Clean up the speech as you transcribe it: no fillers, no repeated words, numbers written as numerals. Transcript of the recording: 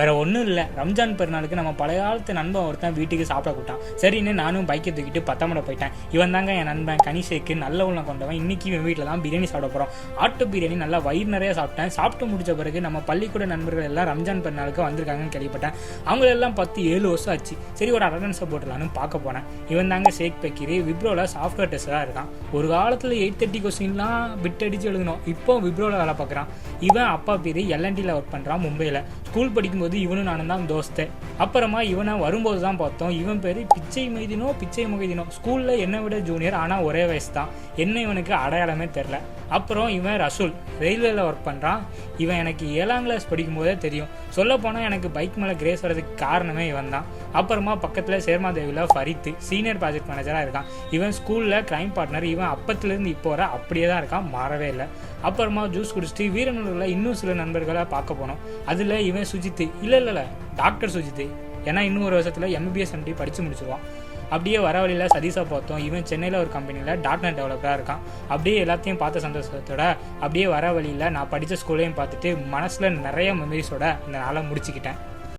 வேறு ஒன்றும் இல்லை, ரம்ஜான் பெருநாளுக்கு நம்ம பழைய காலத்து நண்பன் ஒருத்தன் வீட்டுக்கு சாப்பிட கூட்டான். சரின்னு நானும் பைக்கை தூக்கிட்டு பத்தாமட போயிட்டேன். இவன் தாங்க என் நண்பன் கனிஷேக்கு, நல்ல உள்ள கொண்டவன். இன்றைக்கி இவன் வீட்டில் தான் பிரியாணி சாப்பிட போகிறோம். ஆட்டு பிரியாணி நல்லா வயிறு நிறைய சாப்பிட்டேன். சாப்பிட்டு முடிச்ச பிறகு நம்ம பள்ளிக்கூட நண்பர்கள் எல்லாம் ரம்ஜான் பெருநாளுக்கு வந்திருக்காங்கன்னு கேள்விப்பட்டேன். அவங்களெல்லாம் 10-7 வருஷம் ஆச்சு. சரி, ஒரு அட்டண்டன்ஸை போட்டுலான்னு பார்க்க போனேன். இவன் தாங்க ஷேக் பக்கீர். விப்ரோவில் சாஃப்ட்வேர் டெஸ்டராக இருக்கான். ஒரு காலத்தில் 830 கொஸ்டின்லாம் பிட் அடித்து எழுதணும். இப்போ விப்ரோவில் வேலை பார்க்குறான். இவன் அப்பா பேர் எல்என்டியில் ஒர்க் பண்ணுறான் மும்பையில். ஸ்கூல் படிக்கும்போது இவனும் நானும் தான் தோஸ்து. அப்புறமா இவனை வரும்போது தான் பார்த்தோம். இவன் பேர் பிச்சை மொய்தீனோ. ஸ்கூலில் என்னை விட ஜூனியர், ஆனால் ஒரே வயசு தான். என்ன இவனுக்கு அடையாளமே தெரில. அப்புறம் இவன் ரசூல், ரயில்வேல ஒர்க் பண்ணுறான். இவன் எனக்கு 7ஆம் கிளாஸ் படிக்கும்போதே தெரியும். சொல்லப்போனால் எனக்கு பைக் மேலே கிரேஸ் வர்றதுக்கு காரணமே இவன் தான். அப்புறமா பக்கத்தில் சேர்மாதேவியில் ஃபரித்து சீனியர் ப்ராஜெக்ட் மேனேஜராக இருக்கான். இவன் ஸ்கூலில் கிரைம் பார்ட்னர். இவன் அப்பத்துலேருந்து இப்போ வர அப்படியே தான் இருக்கான், மாறவே இல்லை. அப்புறமா ஜூஸ் குடிச்சிட்டு வீரநல்லூரில் இன்னும் சில நண்பர்களை பார்க்க போனோம். அதில் இவன் சுஜித்து, இல்லை டாக்டர் சுஜித்து. ஏன்னா இன்னும் ஒரு வருஷத்தில் MBBS MD படித்து முடிச்சிருவான். அப்படியே வர வழியில் சதீஷை பார்த்தோம். இவன் சென்னையில் ஒரு கம்பெனியில் .NET டெவலப்பராக இருக்கான். அப்படியே எல்லாத்தையும் பார்த்த சந்தோஷத்தோட அப்படியே வர வழியில் நான் படித்த ஸ்கூலையும் பார்த்துட்டு மனசில் நிறைய மெமரிஸோட இந்த நாளை முடிச்சுக்கிட்டேன்.